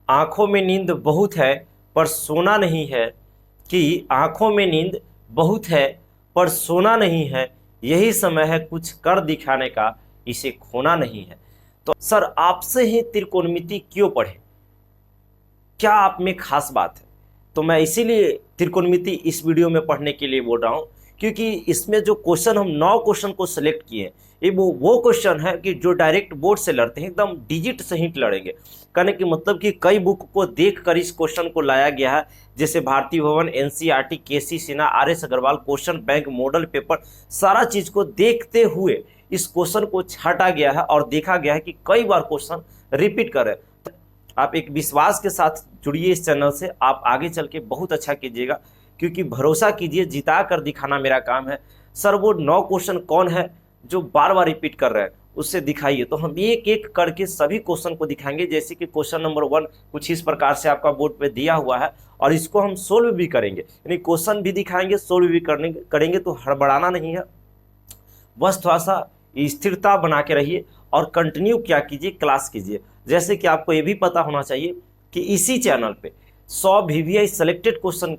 आंखों में नींद बहुत है पर सोना नहीं है, कि आंखों में नींद बहुत है पर सोना नहीं है, यही समय है कुछ कर दिखाने का, इसे खोना नहीं है। तो सर आपसे ही त्रिकोणमिति क्यों पढ़े, क्या आप में खास बात है? तो मैं इसीलिए त्रिकोणमिति इस वीडियो में पढ़ने के लिए बोल रहा हूँ, क्योंकि इसमें जो क्वेश्चन हम 9 क्वेश्चन को सिलेक्ट किए, ये वो क्वेश्चन है कि जो डायरेक्ट बोर्ड से लड़ते हैं, एकदम डिजिट सहित लड़ेंगे। कहने की मतलब कि कई बुक को देखकर इस क्वेश्चन को लाया गया है, जैसे Bharati Bhawan, NCERT, KC Sinha, R S Agarwal, question bank, model paper, सारा चीज को देखते हुए इस क्वेश्चन को छाटा गया है और देखा गया है कि कई बार क्वेश्चन रिपीट कर रहे हैं। आप एक विश्वास के साथ जुड़िए इस चैनल से, आप आगे चल के बहुत अच्छा कीजिएगा, क्योंकि भरोसा कीजिए, जिता कर दिखाना मेरा काम है। सर वो 9 क्वेश्चन कौन है जो बार बार रिपीट कर रहे हैं, उससे दिखाइए। तो हम एक एक करके सभी क्वेश्चन को दिखाएंगे। जैसे कि क्वेश्चन नंबर 1 कुछ इस प्रकार से आपका बोर्ड पे दिया हुआ है, और इसको हम सोल्व भी करेंगे, यानी क्वेश्चन भी दिखाएंगे, सोल्व भी करेंगे। तो हड़बड़ाना नहीं है, बस थोड़ा सा स्थिरता बना के रहिए और कंटिन्यू क्या कीजिए, क्लास कीजिए। जैसे कि आपको ये भी पता होना चाहिए कि इसी चैनल पे 100 वीवीआई सेलेक्टेड क्वेश्चन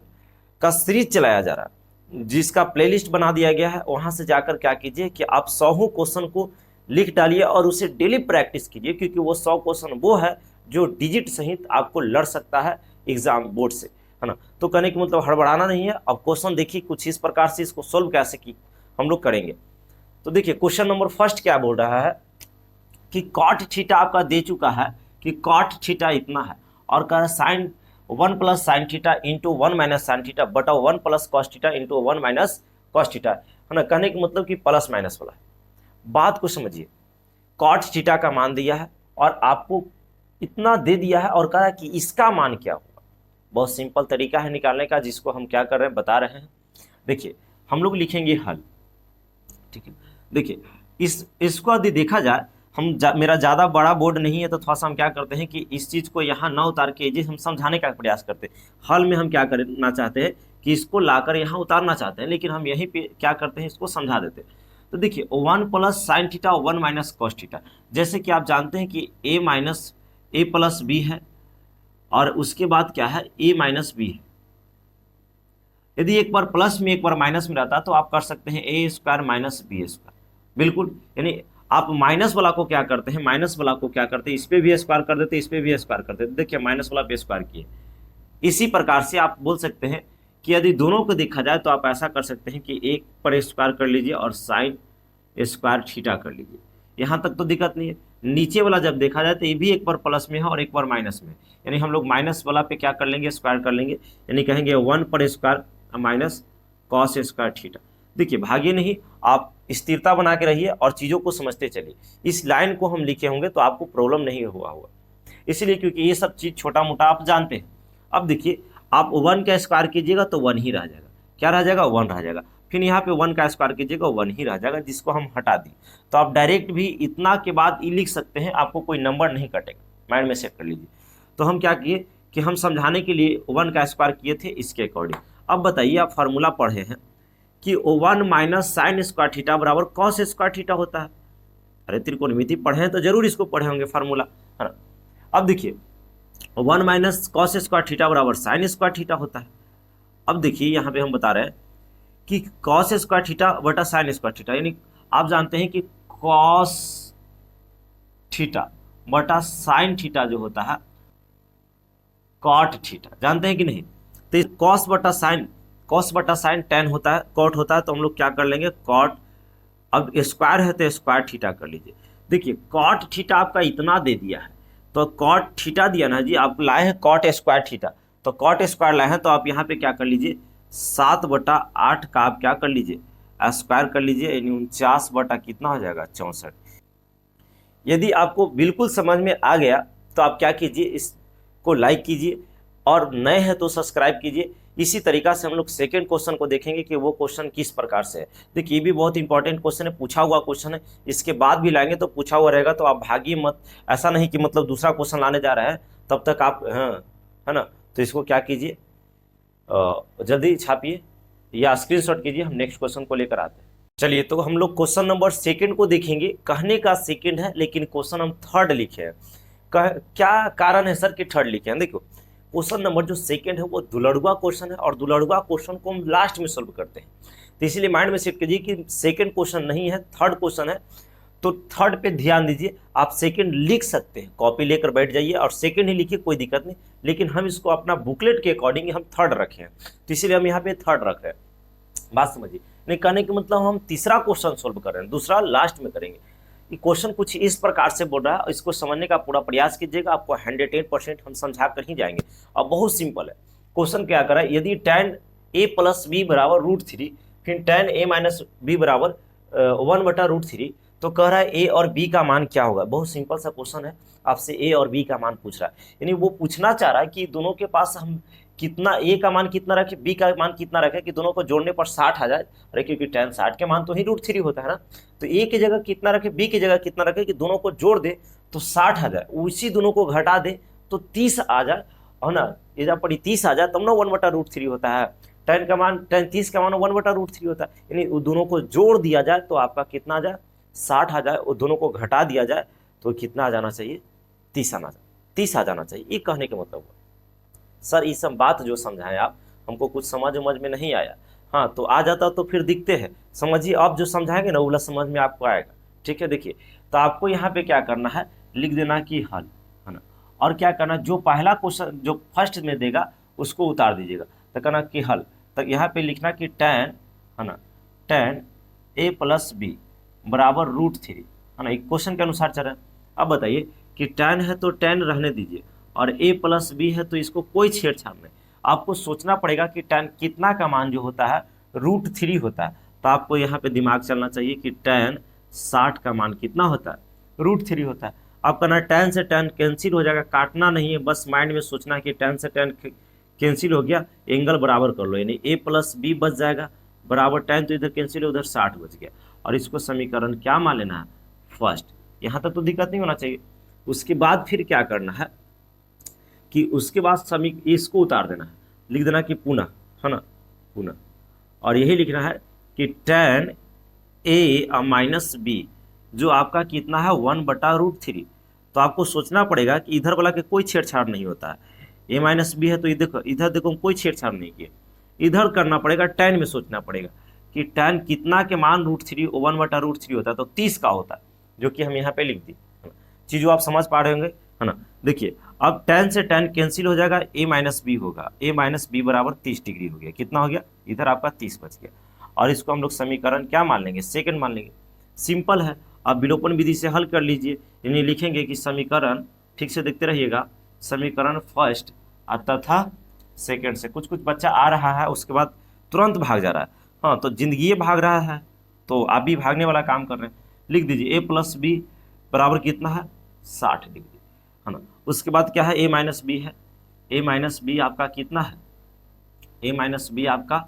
का सीरीज चलाया जा रहा है, जिसका प्लेलिस्ट बना दिया गया है। वहां से जाकर क्या कीजिए कि आप 100 क्वेश्चन को लिख डालिए और उसे डेली प्रैक्टिस कीजिए, क्योंकि वो 100 क्वेश्चन वो है जो डिजिट सहित आपको लड़ सकता है एग्जाम बोर्ड से, है ना। तो कहने की मतलब हड़बड़ाना नहीं है। अब क्वेश्चन देखिए कुछ इस प्रकार से, इसको सोल्व कैसे की हम लोग करेंगे। तो देखिए क्वेश्चन नंबर फर्स्ट क्या बोल रहा है कि कॉट थीटा आपका दे चुका है कि कॉट थीटा इतना है, और कह रहा है sine 1 plus sine theta into 1 minus sine theta बटा 1 plus cos theta into 1 minus cos theta, है ना। कहने का मतलब कि प्लस माइनस वाला है। बात को समझिए, कॉट थीटा का मान दिया है और आपको इतना दे दिया है, और कह रहा है कि इसका मान क्या होगा। बहुत सिंपल तरीका है निकालने का, जिसको हम क्या कर रहे हैं, बता रहे हैं। देखिए हम लोग लिखेंगे हल, ठीक है। देखिए इसको यदि देखा जाए, मेरा ज़्यादा बड़ा बोर्ड नहीं है, तो थोड़ा सा हम क्या करते हैं कि इस चीज़ को यहाँ ना उतार के जी हम समझाने का प्रयास करते हैं। हल में हम क्या करना चाहते हैं कि इसको लाकर यहाँ उतारना चाहते हैं, लेकिन हम यहीं पे क्या करते हैं, इसको समझा देते हैं। तो देखिए 1 plus sine theta 1 minus cos theta, जैसे कि आप जानते हैं कि ए माइनस ए प्लस बी है, और उसके बाद क्या है, ए माइनस बी है। यदि एक बार प्लस में एक बार माइनस में रहता तो आप कर सकते हैं ए स्क्वायर माइनस बी स्क्वायर, बिल्कुल। यानी आप माइनस वाला को क्या करते हैं, माइनस वाला को क्या करते हैं, इस पे भी स्क्वायर कर देते, इस पे भी स्क्वायर कर देते। देखिए माइनस वाला पे स्क्वायर किए। इसी प्रकार से आप बोल सकते हैं कि यदि दोनों को देखा जाए तो आप ऐसा कर सकते हैं कि एक पर स्क्वायर कर लीजिए और साइन स्क्वायर थीटा कर लीजिए। यहाँ तक तो दिक्कत नहीं है। नीचे वाला जब देखा जाए तो ये भी एक बार प्लस में है और एक बार माइनस में, यानी हम लोग माइनस वाला पे क्या कर लेंगे, स्क्वायर कर लेंगे, यानी कहेंगे 1 पर square minus cos square theta. देखिए भागिए नहीं, आप स्थिरता बना के रहिए और चीज़ों को समझते चलिए। इस लाइन को हम लिखे होंगे तो आपको प्रॉब्लम नहीं हुआ होगा, इसलिए क्योंकि ये सब चीज़ छोटा मोटा आप जानते हैं। अब देखिए आप 1 का स्क्वायर कीजिएगा तो 1 ही रह जाएगा, क्या रह जाएगा, 1 रह जाएगा। फिर यहाँ पे 1 का स्क्वायर कीजिएगा 1 ही रह जाएगा, जिसको हम हटा दिए। तो आप डायरेक्ट भी इतना के बाद ई लिख सकते हैं, आपको कोई नंबर नहीं कटेगा, माइंड में सेट कर लीजिए। तो हम क्या किए कि हम समझाने के लिए 1 का स्क्वायर किए थे इसके अकॉर्डिंग। अब बताइए, आप फार्मूला पढ़े हैं कि 1 माइनस साइन स्क्वायर थीटा बराबर कॉस स्क्वायर थीटा होता है। अरे त्रिकोणमिति पढ़े हैं तो जरूर इसको पढ़े होंगे फार्मूला, है ना। अब देखिए 1 माइनस कॉस स्क्वायर थीटा बराबर साइन स्क्वायर थीटा होता है। अब देखिए यहाँ पे हम बता रहे हैं कि कॉस स्क्वायर थीटा बटा साइन स्क्वायर थीटा, यानी आप जानते हैं कि कॉस थीटा बटा साइन थीटा जो होता है कॉट थीटा, जानते हैं कि नहीं। तो कॉस बटा साइन टेन होता है, कॉट होता है, तो हम लोग क्या कर लेंगे, कॉट। अब स्क्वायर है तो स्क्वायर थीटा कर लीजिए। देखिए कॉट थीटा आपका इतना दे दिया है, तो कॉट थीटा दिया ना जी, आप लाए हैं कॉट स्क्वायर थीटा, तो कॉट स्क्वायर लाए हैं, तो आप यहाँ पे क्या कर लीजिए, 7/8 का आप क्या कर लीजिए, स्क्वायर कर लीजिए, यानी 49 बटा कितना हो जाएगा, 64। यदि आपको बिल्कुल समझ में आ गया तो आप क्या कीजिए, इसको लाइक कीजिए, और नए हैं तो सब्सक्राइब कीजिए। इसी तरीका से हम लोग सेकंड क्वेश्चन को देखेंगे कि वो क्वेश्चन किस प्रकार से है। देखिए ये भी बहुत इंपॉर्टेंट क्वेश्चन है, पूछा हुआ क्वेश्चन है, इसके बाद भी लाएंगे तो पूछा हुआ रहेगा, तो आप भागिए मत। ऐसा नहीं कि मतलब दूसरा क्वेश्चन लाने जा रहे हैं तब तक आप, हाँ, है ना। तो इसको क्या कीजिए, जल्दी छापिए या स्क्रीनशॉट कीजिए, हम नेक्स्ट क्वेश्चन को लेकर आते हैं। चलिए तो हम लोग क्वेश्चन नंबर सेकंड को देखेंगे। कहने का सेकंड है लेकिन क्वेश्चन हम थर्ड लिखे हैं। क्या कारण है सर कि थर्ड लिखे हैं? देखो क्वेश्चन नंबर जो सेकंड है वो दुलड़ुआ क्वेश्चन है और दुलड़ुआ क्वेश्चन को हम लास्ट में सोल्व करते हैं, तो इसीलिए माइंड में सेट कीजिए कि सेकंड क्वेश्चन नहीं है, थर्ड क्वेश्चन है। तो थर्ड पे ध्यान दीजिए, आप सेकंड लिख सकते हैं, कॉपी लेकर बैठ जाइए और सेकंड ही लिखिए, कोई दिक्कत नहीं, लेकिन हम इसको अपना बुकलेट के अकॉर्डिंग हम थर्ड रखे हैं, तो इसीलिए हम यहाँ पे थर्ड रख रहे हैं। बात समझिए, नहीं कहने का मतलब हम तीसरा क्वेश्चन सोल्व कर रहे हैं, दूसरा लास्ट में करेंगे। ये क्वेश्चन कुछ इस प्रकार से बोल रहा है, इसको समझने का पूरा प्रयास कीजिएगा, आपको 110% हम समझा कर ही जाएंगे। और बहुत सिंपल है क्वेश्चन, क्या करा है, यदि tan a प्लस बी बराबर √3, फिर tan a माइनस बी बराबर 1/√3, तो कह रहा है ए और बी का मान क्या होगा। बहुत सिंपल सा क्वेश्चन है, आपसे ए और बी का मान पूछ रहा है, यानी वो पूछना चाह रहा है कि दोनों के पास हम कितना, ए का मान कितना रखे, बी का मान कितना रखे कि दोनों को जोड़ने पर 60 आ जाए। अरे क्योंकि tan 60 के मान तो ही √3 होता है ना, तो ए की जगह कितना रखे, बी की जगह कितना रखे कि दोनों को जोड़ दे तो 60 आ जाए, उसी दोनों को घटा दे तो 30 आ जाए, है ना। ये जब पड़ी 30 आ जाए तब ना 1/√3 होता है, tan का मान, tan 30 का मान 1/√3 होता है, यानी वो दोनों को जोड़ दिया जाए तो आपका कितना आ जाए, 60 आ जाए, और दोनों को घटा दिया जाए तो कितना आ जाना चाहिए, 30 आ जाना चाहिए। ये कहने का मतलब हुआ सर ये सब बात जो समझाएं आप, हमको कुछ समझ में नहीं आया। हाँ तो आ जाता तो फिर दिखते हैं, समझिए आप जो समझाएंगे ना वो समझ में आपको आएगा। ठीक है, देखिए तो आपको यहाँ पे क्या करना है, लिख देना कि हल, है ना, और क्या करना, जो पहला क्वेश्चन जो फर्स्ट में देगा उसको उतार दीजिएगा, तो कहना कि हल, तो यहाँ पे लिखना कि tan, है ना, tan a प्लस बी बराबर √3, है ना, एक क्वेश्चन के अनुसार चल रहा है। अब बताइए कि tan है तो tan रहने दीजिए, और a प्लस बी है तो इसको कोई छेड़छाड़ नहीं। आपको सोचना पड़ेगा कि tan कितना का मान जो होता है √3 होता है, तो आपको यहाँ पे दिमाग चलना चाहिए कि tan 60 का मान कितना होता है, √3 होता है। आपका ना tan से tan कैंसिल हो जाएगा, काटना नहीं है, बस माइंड में सोचना है कि tan से tan कैंसिल हो गया, एंगल बराबर कर लो, यानी a प्लस बी बच जाएगा बराबर tan, तो इधर कैंसिल, उधर 60 बच गया, और इसको समीकरण क्या मान लेना है, फर्स्ट। यहाँ तक तो दिक्कत नहीं होना चाहिए। उसके बाद फिर क्या करना है कि उसके बाद इसको उतार देना है, लिख देना कि पुनः, है ना, पुनः, और यही लिखना है कि tan a माइनस बी जो आपका कितना है 1/√3। तो आपको सोचना पड़ेगा कि इधर वाला के कोई छेड़छाड़ नहीं होता है, a माइनस बी है तो इधर देखो कोई छेड़छाड़ नहीं किया, इधर करना पड़ेगा, tan में सोचना पड़ेगा कि tan कितना के मान √3 1/√3 होता है, तो 30 का होता है, जो कि हम यहाँ पे लिख दी। चीज़ों आप समझ पा रहे होंगे, है ना। देखिए अब tan से tan कैंसिल हो जाएगा, a माइनस बी होगा, a माइनस बी बराबर 30 डिग्री हो गया, कितना हो गया, इधर आपका 30 बच गया, और इसको हम लोग समीकरण क्या मान लेंगे, सेकंड मान लेंगे। सिंपल है, आप विलोपन विधि से हल कर लीजिए, यानी लिखेंगे कि समीकरण, ठीक से देखते रहिएगा, समीकरण फर्स्ट तथा सेकंड से, कुछ बच्चा आ रहा है उसके बाद तुरंत भाग जा रहा है, हाँ तो जिंदगी भाग रहा है, तो आप भी भागने वाला काम कर रहे हैं। लिख दीजिए a प्लस बी बराबर कितना है, 60 डिग्री, है ना। उसके बाद क्या है, a माइनस बी है, a माइनस बी आपका कितना है, a माइनस बी आपका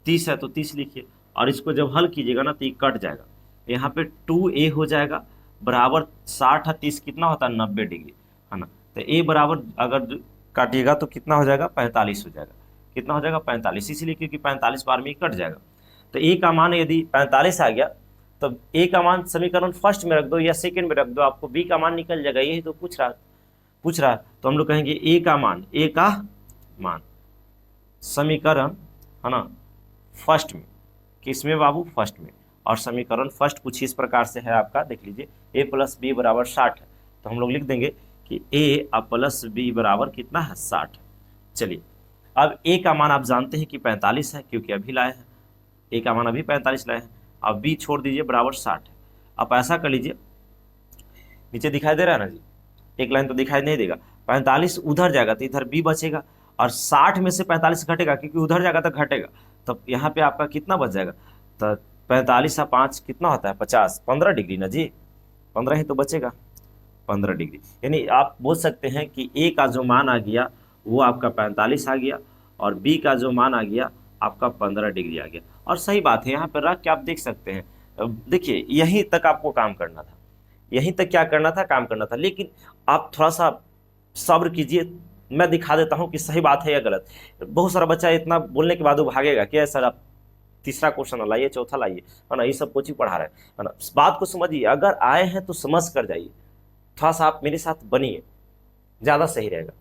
30 है, तो 30 लिखिए, और इसको जब हल कीजिएगा ना तो ये कट जाएगा, यहाँ पे 2a हो जाएगा बराबर 60 है, 30 कितना होता है 90 डिग्री, है ना। तो a बराबर अगर काटिएगा तो कितना हो जाएगा, 45 हो जाएगा, कितना हो जाएगा 45, इसलिए क्योंकि 45 बार में ही कट जाएगा। तो a का मान यदि 45 आ गया तो a का मान समीकरण फर्स्ट में रख दो या सेकंड में रख दो, आपको b का मान निकल जाएगा, यही तो पूछ रहा है। तो हम लोग कहेंगे a का मान समीकरण, है ना, फर्स्ट में, किसमें बाबू, फर्स्ट में, और समीकरण फर्स्ट कुछ इस प्रकार से है आपका, देख लीजिए a प्लस बी बराबर 60 है, तो हम लोग लिख देंगे कि a प्लस बी बराबर कितना है, 60। चलिए अब a का मान आप जानते हैं कि 45 है, क्योंकि अभी लाए हैं, a का मान अभी 45 लाए हैं, अब b छोड़ दीजिए बराबर 60 है। आप ऐसा कर लीजिए, नीचे दिखाई दे रहा है ना जी, एक लाइन तो दिखाई नहीं देगा, 45 उधर जाएगा तो इधर b बचेगा, और 60 में से 45 घटेगा क्योंकि उधर जाएगा तो घटेगा, तब यहाँ पे आपका कितना बच जाएगा, तो 45 या 5 कितना होता है 50, 15 डिग्री ना जी, 15 ही तो बचेगा, 15 डिग्री। यानी आप बोल सकते हैं कि a का जो मान आ गया वो आपका 45 आ गया, और b का जो मान आ गया आपका 15 डिग्री आ गया। और सही बात है, यहाँ पर रख के आप देख सकते हैं, देखिए यहीं तक आपको काम करना था, यहीं तक क्या करना था, काम करना था, लेकिन आप थोड़ा सा सब्र कीजिए, मैं दिखा देता हूँ कि सही बात है या गलत। बहुत सारा बच्चा इतना बोलने के बाद वो भागेगा कि सर आप तीसरा क्वेश्चन लाइए, चौथा लाइए, है ना, ये सब कोचिंग पढ़ा रहे हैं, है ना। इस बात को समझिए, अगर आए हैं तो समझ कर जाइए, थोड़ा सा आप मेरे साथ बनिए, ज़्यादा सही रहेगा,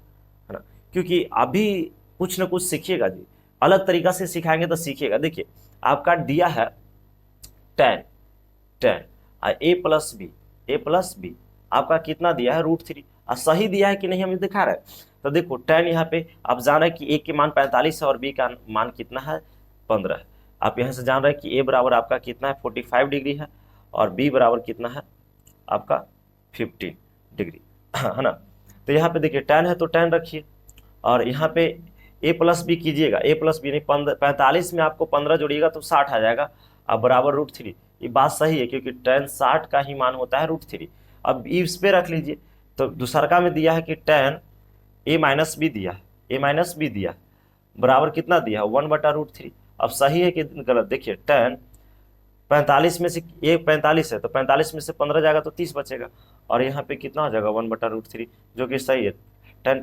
है ना, क्योंकि अभी कुछ ना कुछ सीखिएगा जी, अलग तरीका से सिखाएंगे तो सीखिएगा। देखिए आपका दिया है टेन, टेन ए प्लस बी आपका कितना दिया है √3, और सही दिया है कि नहीं हमें दिखा रहा है। तो देखो टेन यहाँ पे आप जान रहे हैं कि ए के मान 45 है और बी का मान कितना है 15 है। आप यहाँ से जान रहे हैं कि ए बराबर आपका कितना है 45 डिग्री है और बी बराबर कितना है आपका 15 डिग्री, है ना। तो यहाँ पे देखिए टेन है तो टेन रखिए, और यहाँ पे ए प्लस बी कीजिएगा, ए प्लस बी नहीं 45 में आपको 15 जोड़िएगा तो 60 आ जाएगा, अब बराबर √3। ये बात सही है क्योंकि टेन 60 का ही मान होता है √3। अब इस पे रख लीजिए, तो दूसरका में दिया है कि टेन ए माइनस बी दिया है, ए माइनस बी दिया है, बराबर कितना दिया है 1/√3। अब सही है कि गलत, देखिए टेन 45 में से ए 45 है तो 45 में से 15 जाएगा तो 30 बचेगा, और यहाँ पे कितना हो जाएगा 1/√3, जो कि सही है। टेन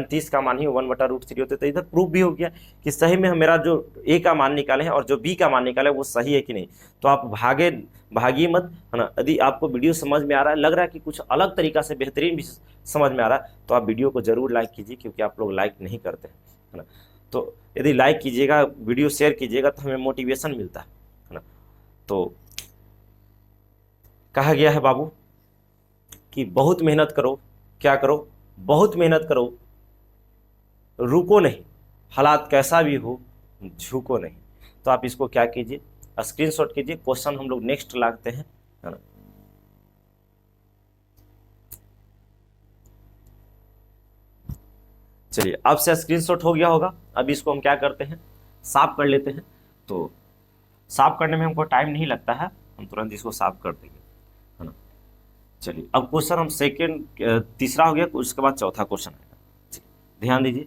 30 का मान ही 1/√3 होते, तो इधर प्रूफ भी हो गया कि सही में मेरा जो ए का मान निकाले हैं और जो बी का मान निकाले वो सही है कि नहीं। तो आप भागिए मत, है ना। यदि आपको वीडियो समझ में आ रहा है, लग रहा है कि कुछ अलग तरीका से बेहतरीन भी समझ में आ रहा है, तो आप वीडियो को जरूर लाइक कीजिए, क्योंकि आप लोग लाइक नहीं करते हैं, है ना। तो यदि लाइक कीजिएगा, वीडियो शेयर कीजिएगा तो हमें मोटिवेशन मिलता है ना। तो कहा गया है बाबू कि बहुत मेहनत करो, क्या करो, बहुत मेहनत करो, रुको नहीं, हालात कैसा भी हो झुको नहीं। तो आप इसको क्या कीजिए, स्क्रीनशॉट कीजिए। क्वेश्चन हम लोग नेक्स्ट लाते हैं, है ना। चलिए अब से स्क्रीनशॉट हो गया होगा। अब इसको हम क्या करते हैं, साफ कर लेते हैं। तो साफ करने में हमको टाइम नहीं लगता है, हम तुरंत इसको साफ कर देंगे, है ना। चलिए अब क्वेश्चन हम तीसरा हो गया, उसके बाद चौथा क्वेश्चन आएगा, ध्यान दीजिए।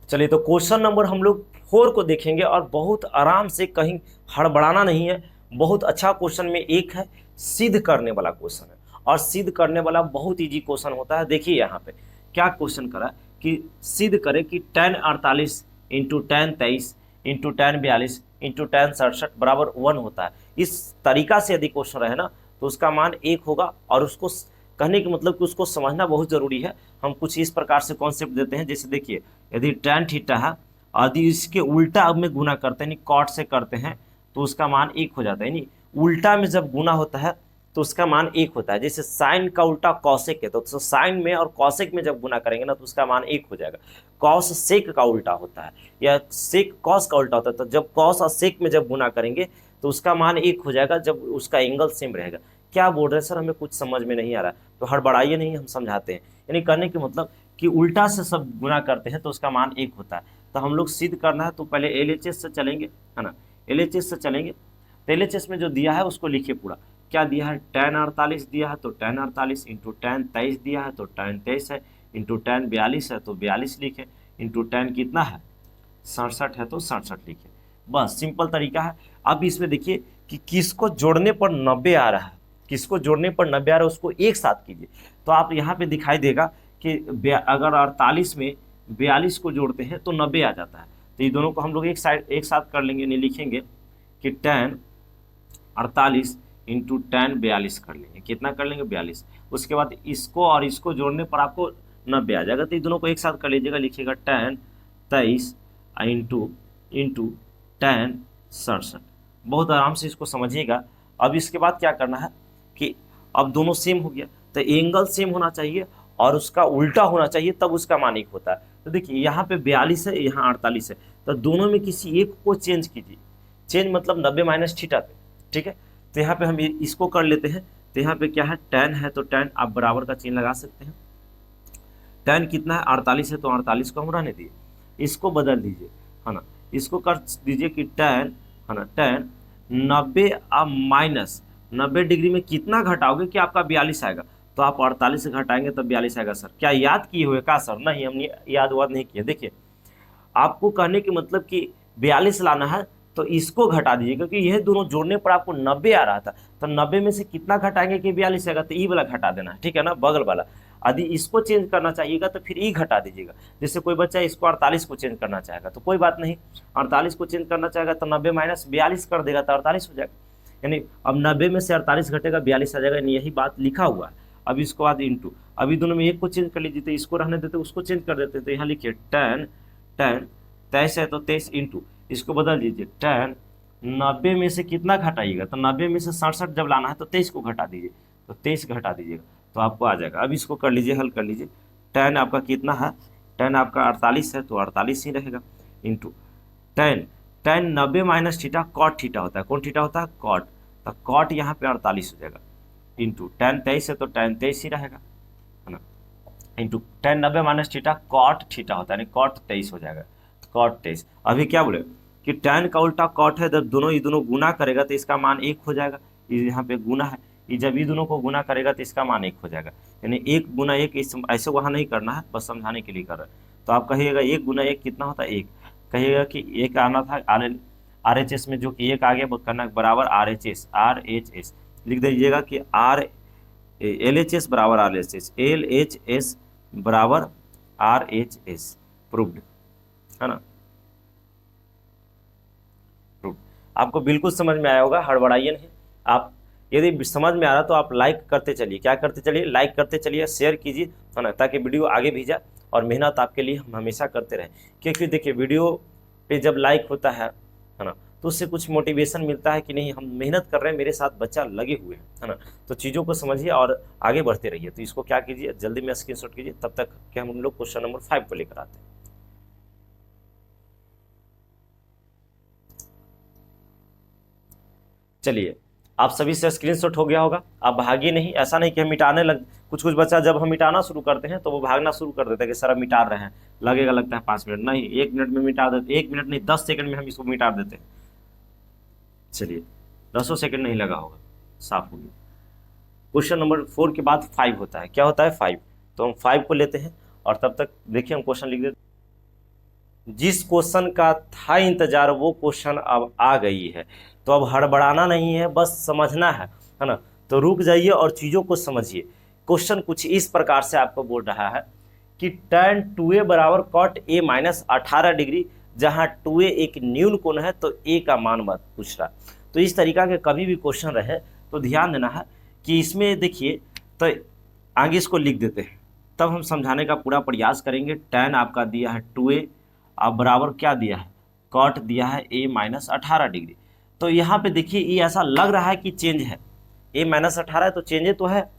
चलिए तो क्वेश्चन नंबर हम लोग 4 को देखेंगे, और बहुत आराम से, कहीं हड़बड़ाना नहीं है। बहुत अच्छा क्वेश्चन में एक है सिद्ध करने वाला क्वेश्चन है, और सिद्ध करने वाला बहुत इजी क्वेश्चन होता है। देखिए यहाँ पे क्या क्वेश्चन करा कि सिद्ध करे कि tan 48 into tan 23 into tan 42 into tan 67 बराबर 1 होता है। इस तरीका से यदि क्वेश्चन रहे ना तो उसका मान 1 होगा, और उसको कहने की मतलब कि उसको समझना बहुत जरूरी है। हम कुछ इस प्रकार से कॉन्सेप्ट देते हैं, जैसे देखिए यदि tan थीटा है, यदि इसके उल्टा अब में गुना करते हैं, यानी कॉट से करते हैं, तो उसका मान 1 हो जाता है। यानी उल्टा में जब गुना होता है तो उसका मान 1 होता है। जैसे साइन का उल्टा कॉसेक है, तो साइन में और कॉसेक में जब गुना करेंगे ना तो उसका मान 1 हो जाएगा। कॉस सेक का उल्टा होता है, या सेक कॉस का उल्टा होता है, तो जब कॉस और सेक में जब गुना करेंगे तो उसका मान 1 हो जाएगा, जब उसका एंगल सेम रहेगा। क्या बोल रहे हैं सर, हमें कुछ समझ में नहीं आ रहा, तो हड़बड़ाइए नहीं, हम समझाते हैं। यानी कहने के मतलब कि उल्टा से सब गुना करते हैं तो उसका मान 1 होता है। तो हम लोग सिद्ध करना है तो पहले LHS से चलेंगे, है ना। LHS से चलेंगे तो LHS में जो दिया है उसको लिखिए पूरा। क्या दिया है, tan 48 दिया है तो tan 48 इंटू tan 23 दिया है तो tan 23 है, इंटू tan 42 है तो 42 लिखे, इंटू tan कितना है 67 है तो 67 लिखे। बस सिंपल तरीका है। अब इसमें देखिए कि किसको जोड़ने पर 90 आ रहा है, किसको जोड़ने पर 90 आ रहा है उसको एक साथ कीजिए। तो आप यहाँ पे दिखाई देगा कि अगर 48 में 42 को जोड़ते हैं तो 90 आ जाता है। तो ये दोनों को हम लोग एक साथ कर लेंगे, नहीं लिखेंगे कि tan 48 इंटू tan 42 कर लेंगे। कितना कर लेंगे 42। उसके बाद इसको और इसको जोड़ने पर आपको 90 आ जाएगा। तो ये दोनों को एक साथ कर लीजिएगा, लिखिएगा tan 23 इंटू tan 67। बहुत आराम से इसको समझिएगा। अब इसके बाद क्या करना है कि अब दोनों सेम हो गया, तो एंगल सेम होना चाहिए और उसका उल्टा होना चाहिए, तब उसका मान 1 होता है। तो देखिए यहाँ पे 42 है, यहाँ 48 है, तो दोनों में किसी एक को चेंज कीजिए। चेंज मतलब 90 माइनस थीटा पे, ठीक है। तो यहाँ पे हम इसको कर लेते हैं। तो यहाँ पे क्या है, tan है तो tan आप बराबर का चिन्ह लगा सकते हैं। tan कितना है 48 है तो 48 को हम रहने दिए, इसको बदल दीजिए, है ना। इसको कर दीजिए कि tan, है ना, tan 90 आप माइनस 90 डिग्री में कितना घटाओगे कि आपका 42 आएगा। तो आप 48 से घटाएंगे तब 42 आएगा। सर क्या याद किए हुए का सर? नहीं, हमने याद वाद नहीं किया। देखिए आपको कहने की मतलब कि 42 लाना है तो इसको घटा दीजिए, क्योंकि यह दोनों जोड़ने पर आपको 90 आ रहा था, तो 90 में से कितना घटाएंगे कि 42 आएगा, तो ई वाला घटा देना है, ठीक है ना, बगल वाला। यदि इसको चेंज करना चाहिएगा तो फिर ई घटा दीजिएगा। जैसे कोई बच्चा इसको 48 को चेंज करना चाहेगा तो कोई बात नहीं, 48 को चेंज करना चाहेगा तो 90 माइनस 42 कर देगा तो 48 हो जाएगा। यानी अब 90 में से 48 घटेगा 42 आ जाएगा, यानी यही बात लिखा हुआ है। अब इसको बाद इंटू, अभी दोनों में एक को चेंज कर लीजिए, तो इसको रहने देते उसको चेंज कर देते, तो यहाँ लिखिए tan 23 है तो 23 इंटू, इसको बदल दीजिए tan 90 में से कितना घटाइएगा, तो 90 में से 67 जब लाना है तो 23 को घटा दीजिए, तो 23 घटा दीजिएगा तो आपको आ जाएगा। अब इसको कर लीजिए, हल कर लीजिए, tan आपका कितना है, tan आपका 48 है तो 48 ही रहेगा, into tan 90 minus theta cot theta होता है, कौन थीटा होता है, कॉट, तो कॉट यहाँ पे 48 हो जाएगा, इंटू tan 23 है तो tan 23 ही रहेगा, है ना, into tan 90 minus theta cot theta होता है, यानी कॉट 23 हो जाएगा, कॉट 23। अभी क्या बोले कि tan का उल्टा कॉट है, जब दोनों ये दोनों गुना करेगा तो इसका मान 1 हो जाएगा, यहाँ पे गुना है, ये जब ये दोनों को गुना करेगा तो इसका मान 1 हो जाएगा, यानी 1 गुना 1, ऐसे वहाँ नहीं करना है, बस समझाने के लिए कर रहे हैं। तो आप कहिएगा 1 गुना 1 कितना होता है, 1, कहिएगा कि 1 आना था RHS में, जो कि 1 आ गया, वो करना बराबर RHS लिख दीजिएगा कि LHS बराबर LHS बराबर RHS, प्रूव्ड, है ना, प्रूव्ड। आपको बिल्कुल समझ में आया होगा, हड़बड़ाइए नहीं। आप यदि समझ में आ रहा तो आप लाइक करते चलिए, क्या करते चलिए, लाइक करते चलिए, शेयर कीजिए, है ना, ताकि वीडियो आगे भी जाए और मेहनत आपके लिए हम हमेशा करते रहें। क्योंकि देखिए वीडियो पे जब लाइक होता है ना, तो उससे कुछ मोटिवेशन मिलता है कि नहीं हम मेहनत कर रहे हैं, मेरे साथ बच्चा लगे हुए हैं, है ना, तो चीज़ों को समझिए और आगे बढ़ते रहिए। तो इसको क्या कीजिए, जल्दी में स्क्रीनशॉट कीजिए, तब तक कि हम लोग क्वेश्चन नंबर 5 को लेकर आते हैं। चलिए, आप सभी से स्क्रीनशॉट हो गया होगा, आप भागिए नहीं, ऐसा नहीं कि हम मिटाने लग, कुछ बच्चा जब हम मिटाना शुरू करते हैं तो वो भागना शुरू कर देता है कि सर अब मिटा रहे हैं, लगेगा लगता है 5 मिनट, नहीं 1 मिनट में मिटा देते, 1 मिनट नहीं 10 सेकंड में हम इसको मिटा देते हैं। चलिए, 10 सेकंड नहीं लगा होगा, साफ हो गया। क्वेश्चन नंबर 4 के बाद 5 होता है, क्या होता है 5, तो हम 5 को लेते हैं और तब तक देखिए हम क्वेश्चन लिख देते। जिस क्वेश्चन का था इंतजार वो क्वेश्चन अब आ गई है, तो अब हड़बड़ाना नहीं है, बस समझना है ना, तो रुक जाइए और चीज़ों को समझिए। क्वेश्चन कुछ इस प्रकार से आपको बोल रहा है कि tan 2a बराबर cot a माइनस 18 डिग्री, जहाँ 2a एक न्यून कोण है तो a का मान मत पूछ रहा। तो इस तरीका के कभी भी क्वेश्चन रहे तो ध्यान देना है कि इसमें देखिए, तो आगे इसको लिख देते हैं, तब हम समझाने का पूरा प्रयास करेंगे। tan आपका दिया है 2a, अब बराबर क्या दिया है, कॉट दिया है a माइनस 18 डिग्री। तो यहाँ पे देखिए ये ऐसा लग रहा है कि चेंज है, a माइनस 18 है तो चेंज तो है,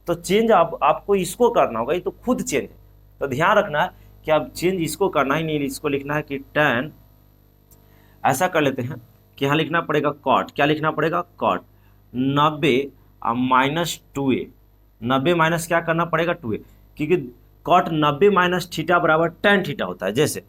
तो चेंज आपको इसको करना होगा, ये तो खुद चेंज है। तो ध्यान रखना है कि अब चेंज इसको करना ही नहीं, इसको लिखना है कि tan, ऐसा कर लेते हैं कि यहाँ लिखना पड़ेगा कॉट, क्या लिखना पड़ेगा, कॉट 90 माइनस 2a, 90 माइनस क्या करना पड़ेगा 2a, क्योंकि कॉट 90 माइनस थीटा बराबर tan थीटा होता है। जैसे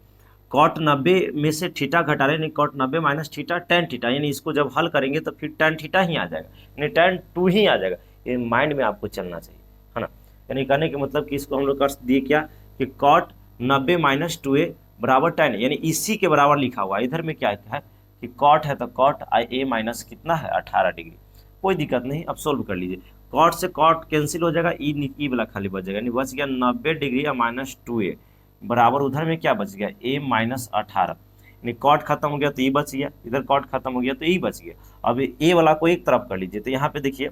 कॉट 90 में से थीटा घटा रहे, यानी cot 90 minus theta tan theta, यानी इसको जब हल करेंगे तो फिर tan थीटा ही आ जाएगा, यानी tan 2 ही आ जाएगा। ये माइंड में आपको चलना चाहिए, है ना। यानी कहने के मतलब कि इसको हम लोग कर दिए क्या कि कॉट 90 माइनस 2a बराबर tan, यानी इसी के बराबर लिखा हुआ है। इधर में क्या है कि कॉट है तो कॉट a माइनस कितना है 18 डिग्री, कोई दिक्कत नहीं, अब सोल्व कर लीजिए। कॉट से कॉट कैंसिल हो जाएगा, ई वाला खाली बच जाएगा, यानी बच गया 90 डिग्री या माइनस 2a बराबर उधर में क्या बच गया a माइनस 18, यानी कॉट खत्म हो गया तो ये बच गया, इधर कॉट खत्म हो गया तो ये बच गया। अब a वाला को एक तरफ कर लीजिए, तो यहाँ पे देखिए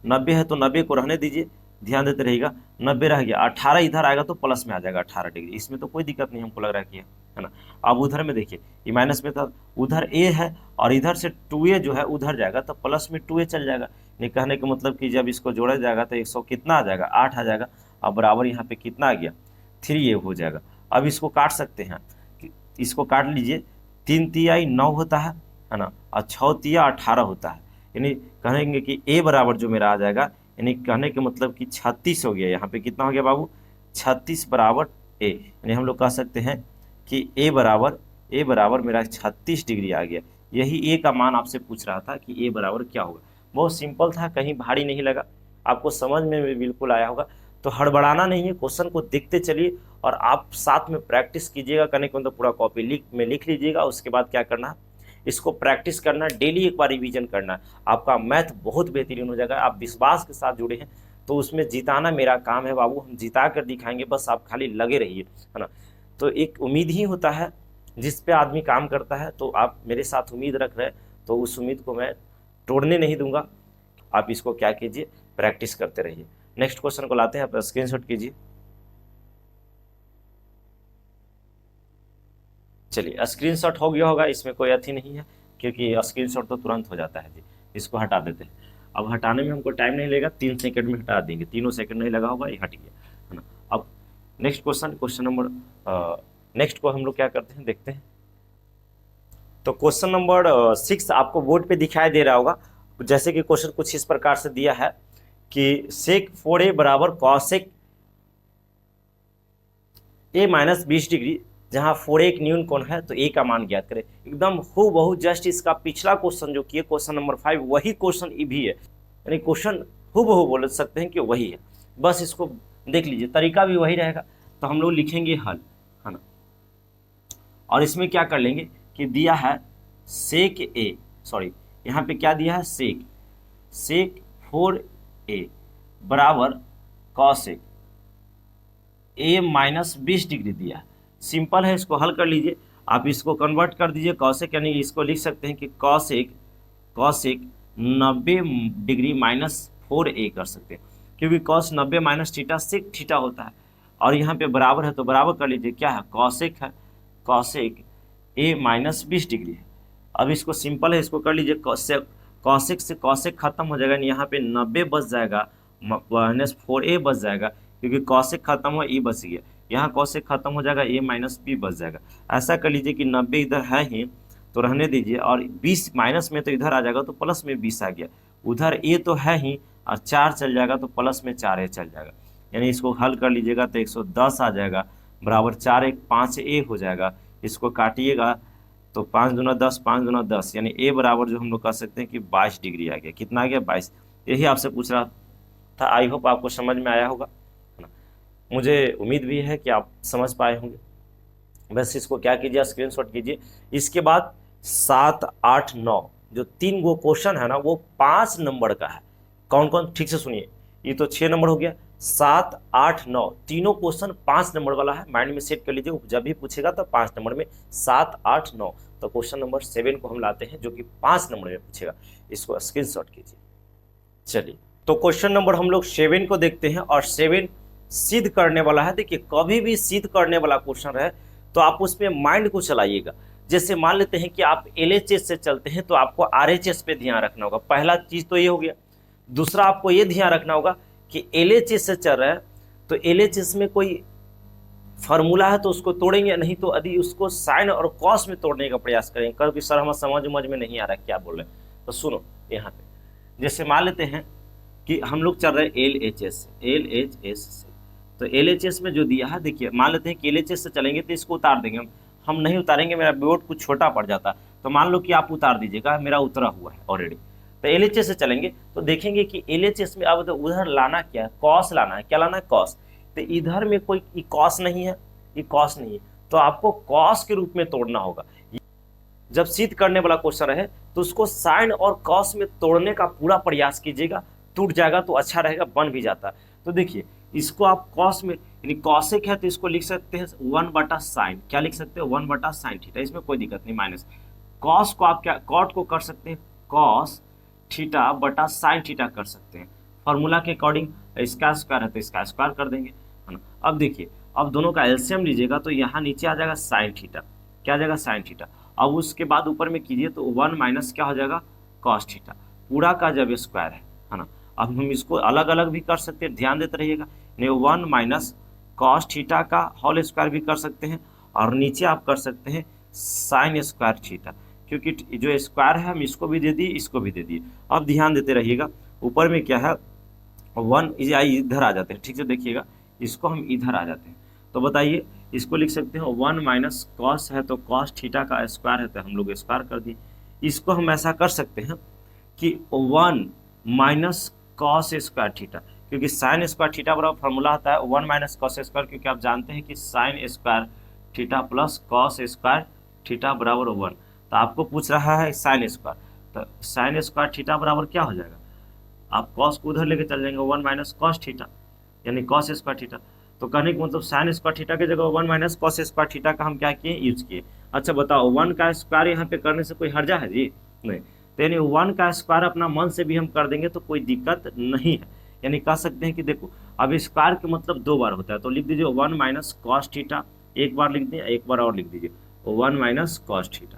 90 है तो 90 को रहने दीजिए, ध्यान देते रहिएगा, 90 रह गया, 18 इधर आएगा तो प्लस में आ जाएगा 18 डिग्री, इसमें तो कोई दिक्कत नहीं हमको लग रहा है ना। अब उधर में देखिए ये माइनस में था, उधर a है और इधर से 2a जो है उधर जाएगा तो प्लस में 2a चल जाएगा, नहीं कहने का मतलब कि जब इसको जोड़ा जाएगा तो 100 कितना आ जाएगा 8 आ जाएगा, अब बराबर यहाँ पे कितना आ गया 3a हो जाएगा। अब इसको काट सकते हैं, इसको काट लीजिए, 3 तिया 9 होता है ना, और 6 तिया 18 होता है, यानी कहेंगे कि a बराबर जो मेरा आ जाएगा, यानी कहने के मतलब कि 36 हो गया। यहाँ पे कितना हो गया बाबू 36 बराबर a, यानी हम लोग कह सकते हैं कि a बराबर मेरा 36 डिग्री आ गया। यही a का मान आपसे पूछ रहा था कि a बराबर क्या होगा। बहुत सिंपल था, कहीं भारी नहीं लगा, आपको समझ में बिल्कुल आया होगा। तो हड़बड़ाना नहीं है, क्वेश्चन को देखते चलिए और आप साथ में प्रैक्टिस कीजिएगा। करने के मतलब पूरा कॉपी लिख लीजिएगा, उसके बाद क्या करना है, इसको प्रैक्टिस करना, डेली एक बार रिवीजन करना है, आपका मैथ बहुत बेहतरीन हो जाएगा। आप विश्वास के साथ जुड़े हैं तो उसमें जिताना मेरा काम है बाबू, हम जिता कर दिखाएंगे, बस आप खाली लगे रहिए, है ना। तो एक उम्मीद ही होता है जिस पे आदमी काम करता है, तो आप मेरे साथ उम्मीद रख रहे हैं, तो उस उम्मीद को मैं तोड़ने नहीं दूंगा। आप इसको क्या कीजिए, प्रैक्टिस करते रहिए। नेक्स्ट क्वेश्चन को लाते हैं, आप स्क्रीनशॉट कीजिए। चलिए स्क्रीनशॉट हो गया होगा, इसमें कोई अथी नहीं है क्योंकि स्क्रीनशॉट तो तुरंत हो जाता है जी। इसको हटा देते हैं। अब हटाने में हमको टाइम नहीं लगेगा, 3 सेकंड में हटा देंगे, तीनों सेकंड नहीं लगा होगा, ये हट गया है ना। अब नेक्स्ट क्वेश्चन नंबर नेक्स्ट को हम लोग क्या करते हैं, देखते हैं। तो क्वेश्चन नंबर 6 आपको बोर्ड पे दिखाई दे रहा होगा। जैसे कि क्वेश्चन कुछ इस प्रकार से दिया है कि सेक 4a बराबर कॉसेक a माइनस 20 डिग्री, जहां 4a एक न्यून कोण है तो a का मान ज्ञात करें। एकदम हूबहू जस्ट इसका पिछला क्वेश्चन जो किए क्वेश्चन नंबर 5 वही क्वेश्चन ये भी है, यानी क्वेश्चन हूबहू बोल सकते हैं कि वही है। बस इसको देख लीजिए, तरीका भी वही रहेगा। तो हम लोग लिखेंगे हल, है ना। और इसमें क्या कर लेंगे कि दिया है सेक ए, सॉरी यहाँ पे क्या दिया है, सेक 4a बराबर कॉसेक a माइनस 20 डिग्री दिया है। सिंपल है, इसको हल कर लीजिए। आप इसको कन्वर्ट कर दीजिए कॉसेक, यानी इसको लिख सकते हैं कि कॉसेक 90 डिग्री माइनस 4a कर सकते हैं, क्योंकि cos 90 minus theta sec theta होता है। और यहाँ पे बराबर है तो बराबर कर लीजिए, क्या है, कॉसेक है, कॉसेक a माइनस 20 डिग्री है। अब इसको सिंपल है, इसको कर लीजिए, कॉसेक से कॉसेक खत्म हो जाएगा, यहाँ पे 90 बच जाएगा माइनस 4a बच जाएगा, क्योंकि कॉसेक खत्म हुआ e बच गया, यहाँ कॉसेक खत्म हो जाएगा a माइनस b बच जाएगा। ऐसा कर लीजिए कि 90 इधर है ही तो रहने दीजिए, और 20 माइनस में तो इधर आ जाएगा तो प्लस में 20 आ गया, उधर a तो है ही और 4 चल जाएगा तो प्लस में 4a चल जाएगा, यानी इसको हल कर लीजिएगा तो 110 आ जाएगा, बराबर 4 1 5a हो जाएगा। इसको काटिएगा तो 5 दूना 10, 5 दूना 10, यानी a बराबर जो हम लोग कह सकते हैं कि 22 डिग्री आ गया। कितना आ गया, 22। यही आपसे पूछ रहा था। आई होप आपको समझ में आया होगा, है ना। मुझे उम्मीद भी है कि आप समझ पाए होंगे। बस इसको क्या कीजिए, स्क्रीनशॉट कीजिए। इसके बाद 7 8 9 जो 3 गो क्वेश्चन है ना, वो 5 नंबर का है। कौन कौन, ठीक से सुनिए। ये तो 6 नंबर हो गया, 7 8 9 तीनों क्वेश्चन 5 नंबर वाला है। माइंड में सेट कर लीजिए, जब भी पूछेगा तो 5 नंबर में 7 8 9। तो क्वेश्चन नंबर 7 को हम लाते हैं जो कि 5 नंबर में पूछेगा। इसको स्क्रीनशॉट कीजिए। चलिए तो क्वेश्चन नंबर हम लोग 7 को देखते हैं, और 7 सिद्ध करने वाला है। देखिए कभी भी सिद्ध करने वाला क्वेश्चन है तो आप उसमें माइंड को चलाइएगा। जैसे मान लेते हैं कि आप LHS से चलते हैं तो आपको RHS पे ध्यान रखना होगा। पहला चीज तो ये हो गया। दूसरा आपको ये ध्यान रखना होगा कि LHS से चल रहा है तो LHS में कोई फार्मूला है तो उसको तोड़ेंगे, नहीं तो यदि उसको साइन और कॉस में तोड़ने का प्रयास करेंगे। कभी सर हमें समझ में नहीं आ रहा क्या बोल रहे हैं, तो सुनो यहाँ पे। जैसे मान लेते हैं कि हम लोग चल रहे हैं LHS से, तो LHS में जो दिया है, देखिए मान लेते हैं कि LHS से चलेंगे तो इसको उतार देंगे। हम नहीं उतारेंगे, मेरा बोर्ड कुछ छोटा पड़ जाता, तो मान लो कि आप उतार दीजिएगा, मेरा उतरा हुआ है ऑलरेडी। तो LHS से चलेंगे तो देखेंगे कि LHS में अब तो उधर लाना क्या है, कॉस लाना है। क्या लाना है, कॉस। तो इधर में कोई कॉस नहीं है, ये कॉस नहीं है, तो आपको कॉस के रूप में तोड़ना होगा। जब सिद्ध करने वाला क्वेश्चन रहे तो उसको साइन और कॉस में तोड़ने का पूरा प्रयास कीजिएगा। टूट जाएगा तो अच्छा रहेगा, बन भी जाता। तो देखिए इसको आप कॉस में, यानी कॉसेक है तो इसको लिख सकते हैं 1/sin। क्या लिख सकते हो, 1/sin थीटा, इसमें कोई दिक्कत नहीं। माइनस कॉस को आप क्या, कॉट को कर सकते हैं कॉस थीटा बटा साइन थीटा कर सकते हैं। फॉर्मूला के अकॉर्डिंग इसका स्क्वायर है तो इसका स्क्वायर कर देंगे, है ना। अब देखिए, अब दोनों का एलसीएम लीजिएगा तो यहाँ नीचे आ जाएगा साइन थीटा। क्या आ जाएगा, साइन थीटा। अब उसके बाद ऊपर में कीजिए तो 1 माइनस क्या हो जाएगा, कॉस थीटा। पूरा का जब स्क्वायर है ना। अब हम इसको अलग अलग भी कर सकते हैं, ध्यान देते रहिएगा। 1 माइनस कॉस थीटा का होल स्क्वायर भी कर सकते हैं, और नीचे आप कर सकते हैं साइन स्क्वायर थीटा, क्योंकि जो स्क्वायर है हम इसको भी दे दिए, इसको भी दे दिए। अब ध्यान देते रहिएगा, ऊपर में क्या है 1, इधर आ जाते हैं, ठीक से देखिएगा, इसको हम इधर आ जाते हैं। तो बताइए इसको लिख सकते हैं 1 माइनस कॉस है तो कॉस थीटा का स्क्वायर है तो हम लोग स्क्वायर कर दिए। इसको हम ऐसा कर सकते हैं कि 1 माइनस कॉस स्क्वायर थीटा, क्योंकि साइन स्क्वायर थीटा बराबर फॉर्मूला आता है 1 माइनस कॉस स्क्वायर, क्योंकि आप जानते हैं कि sine square theta plus cos square theta बराबर 1। तो आपको पूछ रहा है साइन स्क्वायर, तो साइन स्क्वायर थीटा बराबर क्या हो जाएगा, आप कॉस को उधर लेके चल जाएंगे 1 माइनस कॉस थीटा, यानी कॉस स्क्वायर थीटा। तो कहने का मतलब साइन स्क्वायर थीटा की जगह 1 माइनस कॉस स्क्वायर थीटा का हम क्या किए, यूज किए। अच्छा बताओ 1 का स्क्वायर यहाँ पे करने से कोई हर्जा है जी, नहीं। तो यानी 1 का स्क्वायर अपना मन से भी हम कर देंगे तो कोई दिक्कत नहीं है। यानी कह सकते हैं कि देखो अब स्क्वायर के मतलब 2 बार होता है, तो लिख दीजिए 1 माइनस कॉस थीटा, एक बार लिख दिए, एक बार और लिख दीजिए 1 माइनस कॉस थीटा,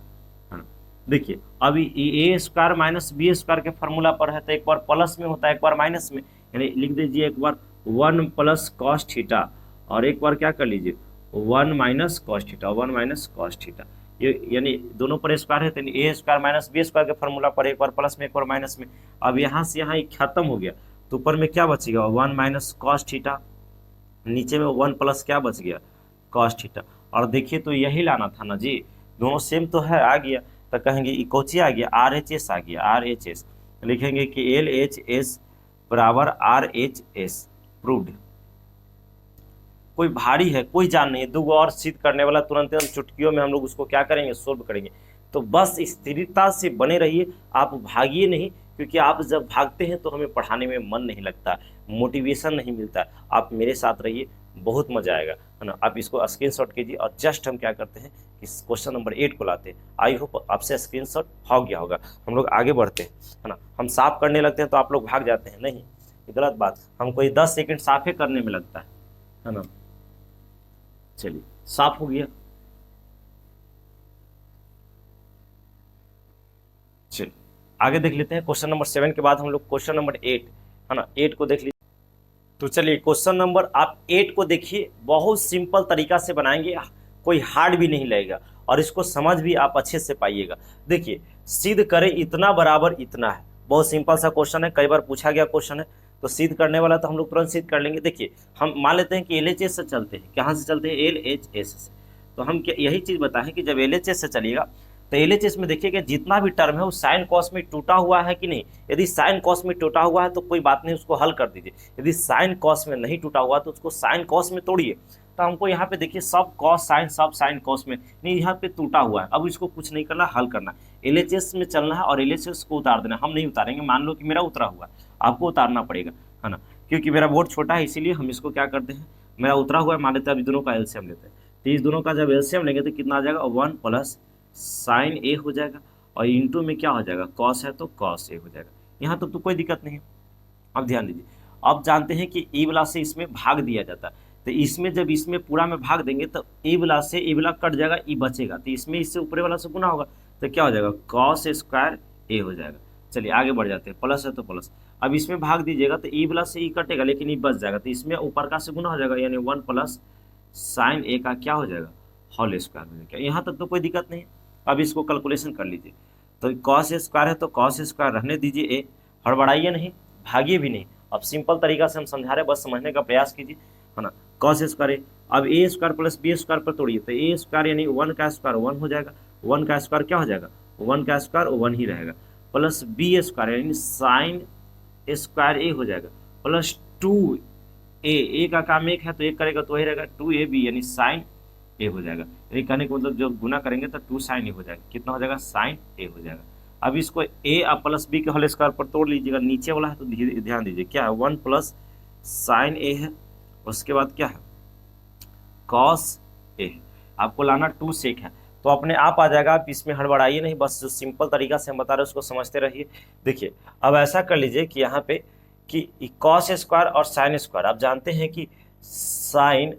है ना। देखिए अब ए स्क्वायर माइनस बी स्क्वायर के फॉर्मूला पर है, तो एक बार प्लस में होता है एक बार माइनस में, यानी लिख दीजिए एक बार 1 प्लस कॉस थीटा और एक बार क्या कर लीजिए 1 minus cos theta, 1 minus cos theta. ये यानी दोनों पर स्क्वायर है, तो ए स्क्वायर माइनस बी स्क्वायर के फॉर्मूला पर एक बार प्लस में एक बार माइनस में। अब यहाँ से यहाँ खत्म हो गया, तो ऊपर में क्या बचेगा 1 माइनस कॉस थीटा, नीचे में 1 प्लस क्या बच गया कॉस थीटा। और देखिए तो यही लाना था ना जी, दोनों सेम तो है, आ गया, तो कहेंगे इकोची आ गया, RHS आ गया, RHS लिखेंगे कि LHS बराबर RHS प्रूव्ड। कोई भारी है, कोई जान नहीं है, दो और सिद्ध करने वाला, तुरंत चुटकियों में हम लोग उसको क्या करेंगे सोल्व करेंगे। तो बस स्थिरता से बने रहिए, आप भागिए नहीं, क्योंकि आप जब भागते हैं तो हमें पढ़ाने में मन नहीं लगता, मोटिवेशन नहीं मिलता। आप मेरे साथ रहिए, बहुत मजा आएगा, है ना। आप इसको स्क्रीनशॉट कीजिए और जस्ट हम क्या करते हैं कि क्वेश्चन नंबर 8 को लाते हैं। आई होप आपसे स्क्रीनशॉट हो गया होगा। हम लोग आगे बढ़ते हैं, है ना। हम साफ करने लगते हैं तो आप लोग भाग जाते हैं, नहीं, ये गलत बात। हम कोई 10 सेकंड साफे करने में लगता है ना। चलिए साफ हो गया, चलिए आगे देख लेते हैं। क्वेश्चन नंबर 7 के बाद हम लोग क्वेश्चन नंबर 8, है ना, 8 को देख लीजिए। तो चलिए क्वेश्चन नंबर आप 8 को देखिए, बहुत सिंपल तरीका से बनाएंगे, कोई हार्ड भी नहीं लगेगा और इसको समझ भी आप अच्छे से पाइएगा। देखिए सिद्ध करें इतना बराबर इतना है, बहुत सिंपल सा क्वेश्चन है, कई बार पूछा गया क्वेश्चन है, तो सिद्ध करने वाला तो हम लोग तुरंत सिद्ध कर लेंगे। देखिए हम मान लेते हैं कि LHS से चलते हैं, कहाँ से चलते हैं LHS से, तो हम यही चीज़ बताएं कि जब LHS से चलिएगा तो LHS में देखिए कि जितना भी टर्म है वो साइन कॉस में टूटा हुआ है कि नहीं। यदि साइन कॉस में टूटा हुआ है तो कोई बात नहीं, उसको हल कर दीजिए। यदि साइन कॉस में नहीं टूटा हुआ तो उसको साइन कॉस में तोड़िए। तो हमको यहाँ पे देखिए सब कॉस साइन सब साइन कॉस में नहीं, यहाँ पे टूटा हुआ है, अब इसको कुछ नहीं करना, हल करना। LHS में चलना है और LHS को उतार देना। हम नहीं उतारेंगे, मान लो कि मेरा उतरा हुआ है, आपको उतारना पड़ेगा, है ना, क्योंकि मेरा बोर्ड छोटा है, इसीलिए हम इसको क्या करते हैं, मेरा उतरा हुआ है मान लेते हैं, अभी दोनों का एलसीएम लेते हैं। तो इस दोनों का जब एलसीएम लेंगे तो कितना आ जाएगा 1 प्लस साइन ए हो जाएगा और इंटू में क्या हो जाएगा कॉस है तो कॉस ए हो जाएगा। यहाँ तक तो कोई दिक्कत नहीं है। अब ध्यान दीजिए, अब जानते हैं कि ए वाला से इसमें भाग दिया जाता है, तो इसमें जब इसमें पूरा में भाग देंगे तो ए वाला से ए वाला कट जाएगा, ई बचेगा, तो इसमें इससे ऊपरे वाला से गुना होगा, तो क्या हो जाएगा कॉस स्क्वायर ए हो जाएगा। चलिए आगे बढ़ जाते हैं, प्लस है तो प्लस, अब इसमें भाग दीजिएगा तो ई वाला से ई कटेगा लेकिन ई बच जाएगा, तो इसमें ऊपर का से गुना हो जाएगा, यानी 1 प्लस साइन ए का क्या हो जाएगा होल स्क्वायर हो जाएगा। यहाँ तक तो कोई दिक्कत नहीं। अब इसको कैलकुलेशन कर लीजिए, तो कॉस स्क्वायर है तो कॉस स्क्वायर रहने दीजिए, ए हड़बड़ाइए नहीं, भागिए भी नहीं। अब सिंपल तरीका से हम समझा रहे, बस समझने का प्रयास कीजिए, है ना। कॉस स्क्वायर अब ए स्क्वायर प्लस बी स्क्वायर पर तोड़िए, तो ए स्क्वायर यानी 1 का स्क्वायर 1 हो जाएगा, 1 का स्क्वायर क्या हो जाएगा 1 का स्क्वायर 1 ही रहेगा, प्लस बी स्क्वायर यानी साइन स्क्वायर ए हो जाएगा, प्लस 2 ए का काम एक है तो एक करेगा तो वही रहेगा 2ab यानी साइन ए हो जाएगा। यानी कहने का मतलब जब गुना करेंगे तो 2 साइन ए हो जाएगा, कितना हो जाएगा साइन ए हो जाएगा। अब इसको ए और प्लस बी के होल स्क्वायर पर तोड़ लीजिएगा, नीचे वाला है तो ध्यान दीजिए क्या है 1 प्लस साइन ए है, उसके बाद क्या है कॉस ए, आपको लाना 2 सेक है तो अपने आप आ जाएगा। आप इसमें हड़बड़ाइए नहीं, बस जो सिंपल तरीका से हम बता रहे हैं उसको समझते रहिए। देखिए अब ऐसा कर लीजिए कि यहाँ पे कि कॉस स्क्वायर और साइन स्क्वायर, आप जानते हैं कि sine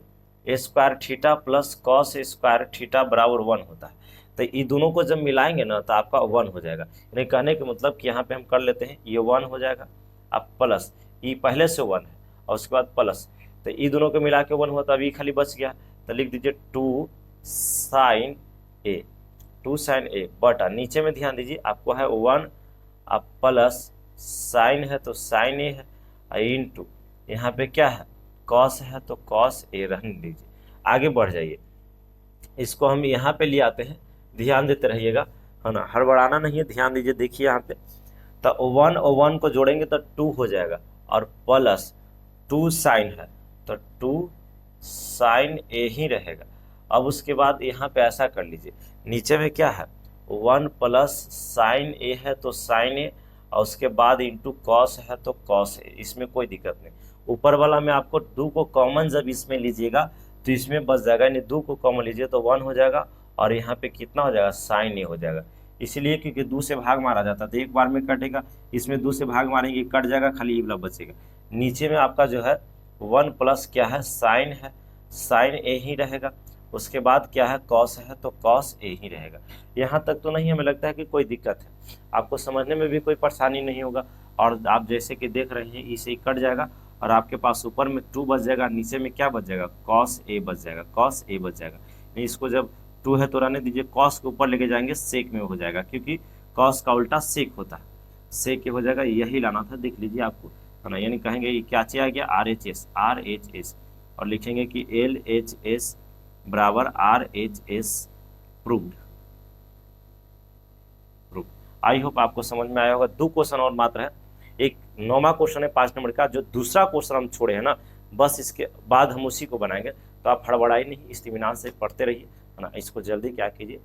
square theta plus cos square theta बराबर 1 होता है, तो ये दोनों को जब मिलाएंगे ना तो आपका 1 हो जाएगा। यानी कहने का मतलब कि यहाँ पे हम कर लेते हैं ये 1 हो जाएगा, अब प्लस ये पहले से 1 है और उसके बाद प्लस, तो ये दोनों को मिला के 1 होता है, अब ये खाली बच गया, तो लिख दीजिए 2 साइन ए, 2 साइन ए बटा नीचे में ध्यान दीजिए आपको है 1 अब प्लस साइन है तो साइन ए है इंटू यहाँ पे क्या है कॉस है तो कॉस ए रहने दीजिए। आगे बढ़ जाइए, इसको हम यहाँ पे ले आते हैं, ध्यान देते रहिएगा, है ना, हड़बड़ाना नहीं है, ध्यान दीजिए। देखिए यहाँ पे तो 1 और 1 को जोड़ेंगे तो 2 हो जाएगा और प्लस 2 साइन है तो 2 साइन ए ही रहेगा। अब उसके बाद यहाँ पे ऐसा कर लीजिए, नीचे में क्या है 1 प्लस साइन ए है तो साइन ए और उसके बाद इंटू कॉस है तो कॉस ए, इसमें कोई दिक्कत नहीं। ऊपर वाला में आपको 2 को कॉमन जब इसमें लीजिएगा तो इसमें बच जाएगा, यानी 2 को कॉमन लीजिए तो 1 हो जाएगा और यहाँ पे कितना हो जाएगा साइन ए हो जाएगा। इसीलिए क्योंकि 2 से भाग मारा जाता है तो एक बार में कटेगा, इसमें 2 से भाग मारेंगे कट जाएगा, खाली ये वाला बचेगा। नीचे में आपका जो है 1 प्लस क्या है, साइन है, साइन ए ही रहेगा। उसके बाद क्या है, कॉस है, तो कॉस ए ही रहेगा। यहाँ तक तो नहीं हमें लगता है कि कोई दिक्कत है, आपको समझने में भी कोई परेशानी नहीं होगा। और आप जैसे कि देख रहे हैं इसे ही कट जाएगा और आपके पास ऊपर में 2 बच जाएगा, नीचे में क्या बच जाएगा, कॉस ए बच जाएगा, कॉस ए बच जाएगा। इसको जब 2 है तो रहने दीजिए, कॉस के ऊपर लेके जाएंगे सेक में हो जाएगा, क्योंकि कॉस का उल्टा सेक होता है, सेक हो जाएगा। यही लाना था, देख लीजिए आपको है ना। यानी कहेंगे ये क्या चाहिए आ गया, R H S, R H S, और लिखेंगे कि एल एच एस बराबर R H S proved. I hope आपको समझ में आया होगा। 2 क्वेश्चन और मात्र है, एक 9वां क्वेश्चन है 5 नंबर का, जो दूसरा क्वेश्चन हम छोड़े हैं ना, बस इसके बाद हम उसी को बनाएंगे। तो आप हड़बड़ाई नहीं, इत्मीनान से पढ़ते रहिए है ना। इसको जल्दी क्या कीजिए,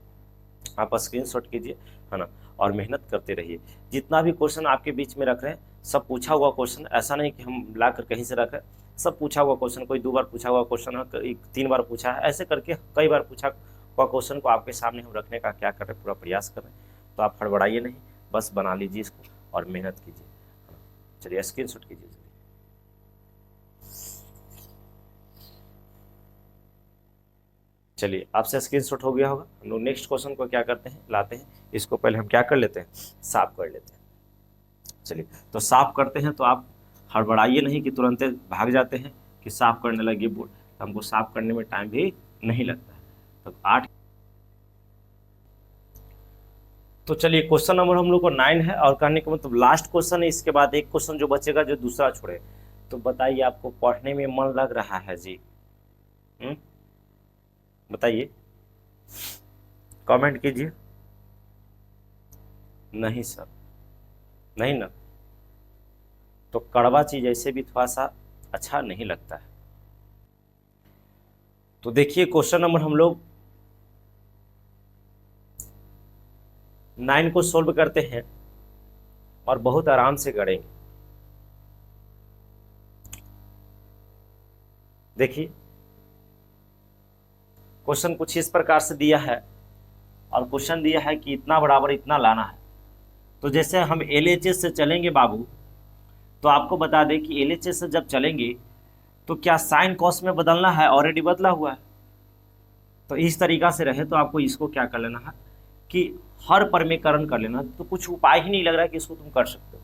आप स्क्रीनशॉट कीजिए है ना, और मेहनत करते रहिए। जितना भी क्वेश्चन आपके बीच में रख रहे हैं सब पूछा हुआ क्वेश्चन, ऐसा नहीं कि हम ला कर कहीं से रख रहे हैं, सब पूछा हुआ क्वेश्चन। कोई 2 बार पूछा हुआ क्वेश्चन है, 3 बार पूछा है, ऐसे करके कई बार पूछा हुआ क्वेश्चन को आपके सामने हम रखने का क्या कर रहे हैं, पूरा प्रयास कर रहे हैं। तो आप हड़बड़ाइए नहीं, बस बना लीजिए इसको और मेहनत कीजिए। चलिए स्क्रीनशॉट कीजिए। चलिए आपसे स्क्रीनशॉट हो गया होगा। हम लोग नेक्स्ट क्वेश्चन को क्या करते हैं, लाते हैं। इसको पहले हम क्या कर लेते हैं, साफ कर लेते हैं। चलिए तो साफ करते हैं, तो आप हड़बड़ाइए नहीं कि तुरंत भाग जाते हैं कि साफ करने लगे बोर्ड, तो हमको साफ करने में टाइम भी नहीं लगता है। तो 8, तो चलिए क्वेश्चन नंबर हम लोग को 9 है, और कहने का मतलब लास्ट क्वेश्चन है। इसके बाद एक क्वेश्चन जो बचेगा, जो दूसरा छोड़े। तो बताइए आपको पढ़ने में मन लग रहा है जी? बताइए, कमेंट कीजिए। नहीं सर, नहीं ना, तो कड़वा चीज ऐसे भी थोड़ा सा अच्छा नहीं लगता है। तो देखिए क्वेश्चन नंबर हम लोग 9 को सोल्व करते हैं और बहुत आराम से करेंगे। देखिए क्वेश्चन कुछ इस प्रकार से दिया है, और क्वेश्चन दिया है कि इतना बराबर इतना लाना है। तो जैसे हम एलएचएस से चलेंगे बाबू, तो आपको बता दें कि एलएचएस से जब चलेंगे तो क्या साइन कॉस में बदलना है, ऑलरेडी बदला हुआ है। तो इस तरीका से रहे तो आपको इसको क्या कर लेना है कि हर परमेकरण कर लेना। तो कुछ उपाय ही नहीं लग रहा है कि इसको तुम कर सकते हो,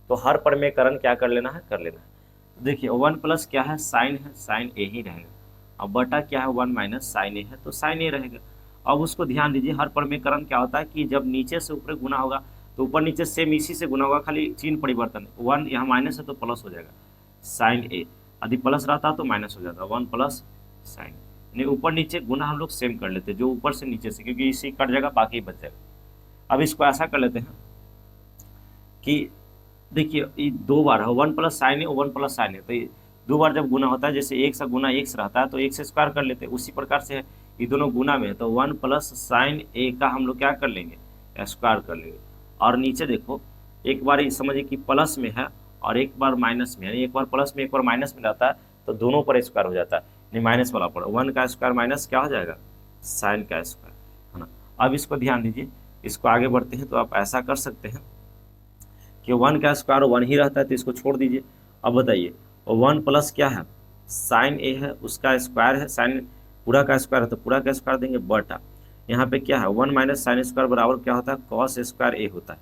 तो हर परमेकरण क्या कर लेना है, कर लेना है। देखिए 1 प्लस क्या है, साइन है, साइन ए ही रहेगा। अब बटा क्या है, 1 माइनस साइन ए है, तो साइन ए रहेगा। अब उसको ध्यान दीजिए, हर परमेकरण क्या होता है कि जब नीचे से ऊपर गुना होगा तो ऊपर नीचे सेम इसी से गुना होगा, खाली चिन्ह परिवर्तन। 1 यहाँ माइनस है तो प्लस हो जाएगा, साइन ए। यदि प्लस रहता तो माइनस हो जाता, 1 प्लस साइन। यानी ऊपर नीचे गुना हम लोग सेम कर लेते हैं, जो ऊपर से नीचे से, क्योंकि इसी कट जाएगा बाकी बच जाएगा। अब इसको ऐसा कर लेते हैं कि देखिए ये 2 बार है, 1 प्लस साइन ए, 1 प्लस साइन ए, तो ये 2 बार जब गुना होता है, जैसे 1 से गुना 1 से रहता है तो 1 से स्क्वायर कर लेते हैं। उसी प्रकार से ये दोनों गुना में है, तो 1 प्लस साइन ए का हम लोग क्या कर लेंगे, स्क्वायर कर लेंगे। और नीचे देखो, एक बार समझिए कि प्लस में है और एक बार माइनस में, यानी एक बार प्लस में एक बार माइनस में रहता है, तो दोनों पर स्क्वायर हो जाता है, यानी माइनस वाला पर 1 का स्क्वायर माइनस क्या हो जाएगा, साइन का स्क्वायर, है ना। अब इसको ध्यान दीजिए, इसको आगे बढ़ते हैं तो आप ऐसा कर सकते हैं कि 1 का स्क्वायर 1 ही रहता है, तो इसको छोड़ दीजिए। अब बताइए 1 प्लस क्या है, साइन ए है, उसका स्क्वायर है, साइन पूरा का स्क्वायर है तो पूरा का स्क्वायर देंगे, बटा यहाँ पे क्या है 1 माइनस साइन स्क्वायर बराबर क्या होता है, कॉस स्क्वायर ए होता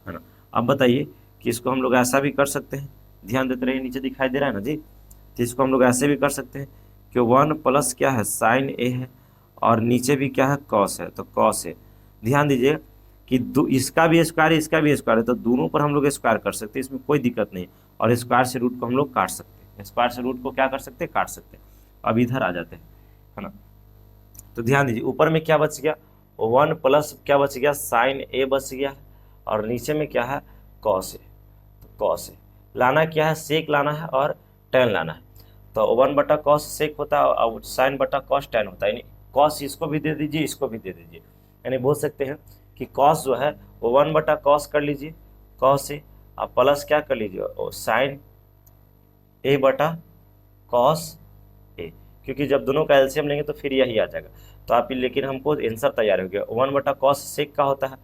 है ना। अब बताइए कि इसको हम लोग ऐसा भी कर सकते हैं, ध्यान देते रहिए, नीचे दिखाई दे रहा है ना जी। तो इसको हम लोग ऐसे भी कर सकते हैं कि 1 प्लस क्या है, साइन ए है, और नीचे भी क्या है, कॉस है, तो कॉस है। ध्यान दीजिए कि इसका भी स्क्वायर है, इसका भी स्क्वायर है, तो दोनों पर हम लोग स्क्वायर कर सकते हैं, इसमें कोई दिक्कत नहीं। और स्क्वायर से रूट को हम लोग काट सकते हैं, स्क्वायर से रूट को क्या कर सकते हैं, काट सकते हैं। अब इधर आ जाते हैं, है ना। तो ध्यान दीजिए ऊपर में क्या बच गया, 1 प्लस क्या बच गया, साइन ए बच गया, और नीचे में क्या है, कॉस है। तो कॉस है लाना क्या है, सेक लाना है और टेन लाना है। तो 1 बटा कॉस सेक होता है और साइन बटा कॉस टेन होता है, यानी कॉस इसको भी दे दीजिए, इसको भी दे दीजिए। यानी बोल सकते हैं कि कॉस जो है वो 1 बटा कॉस कर लीजिए, कॉस से आप प्लस क्या कर लीजिए, और साइन ए बटा कॉस ए, क्योंकि जब दोनों का एलसीएम लेंगे तो फिर यही आ जाएगा। तो आप लेकिन हमको आंसर तैयार हो गया, 1 बटा कॉस सेक का होता है,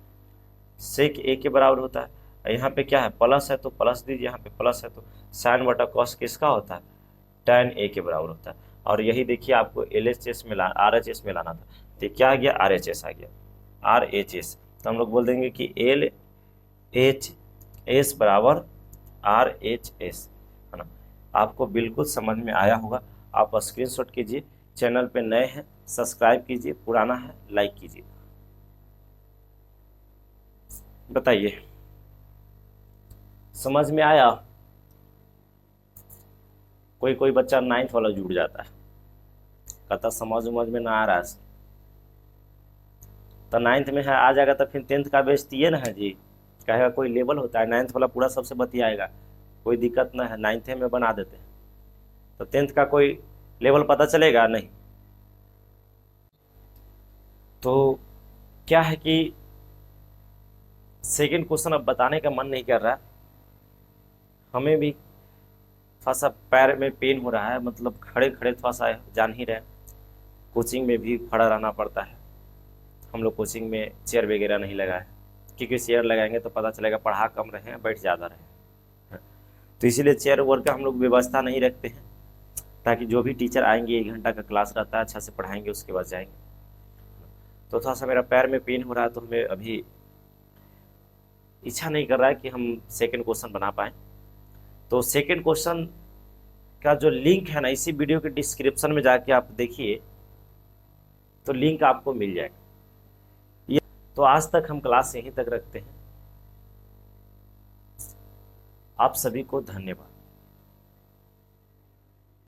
सेक ए के बराबर होता है। यहाँ पे क्या है, प्लस है तो प्लस दीजिए, यहाँ पे प्लस है तो साइन बटा कॉस किसका होता है, tan ए के बराबर होता है। और यही देखिए आपको LHS में RHS में लाना था, तो क्या आ गया, RHS आ गया, RHS। तो हम लोग बोल देंगे कि LHS बराबर RHS, है ना। आपको बिल्कुल समझ में आया होगा। आप स्क्रीनशॉट कीजिए, चैनल पे नए हैं सब्सक्राइब कीजिए, पुराना है लाइक कीजिए। बताइए समझ में आया? कोई कोई बच्चा 9th वाला जुड़ जाता है, कहता समझ में ना आ रहा है, तो 9th में है आ जाएगा तो फिर 10th का बेइज्जती ना है जी। कहेगा कोई लेवल होता है, 9th वाला पूरा सबसे बतियाएगा, कोई दिक्कत ना है, 9th में बना देते हैं, तो 10th का कोई लेवल पता चलेगा नहीं। तो क्या है कि सेकंड क्वेश्चन अब बताने का मन नहीं कर रहा, हमें भी थोड़ा सा पैर में पेन हो रहा है, मतलब खड़े खड़े थोड़ा सा जान ही रहे, कोचिंग में भी खड़ा रहना पड़ता है। हम लोग कोचिंग में चेयर वगैरह नहीं लगाए, क्योंकि चेयर लगाएंगे तो पता चलेगा पढ़ा कम रहे हैं बैठ ज़्यादा रहे, तो इसीलिए चेयर वर्क का हम लोग व्यवस्था नहीं रखते हैं, ताकि जो भी टीचर आएंगे 1 घंटा का क्लास रहता है, अच्छा से पढ़ाएंगे उसके बाद जाएंगे। तो थोड़ा सा मेरा पैर में पेन हो रहा है, तो हमें अभी इच्छा नहीं कर रहा है कि हम सेकंड क्वेश्चन बना पाएँ। तो सेकंड क्वेश्चन का जो लिंक है ना, इसी वीडियो के डिस्क्रिप्शन में जाके आप देखिए, तो लिंक आपको मिल जाएगा। तो आज तक हम क्लास यहीं तक रखते हैं। आप सभी को धन्यवाद।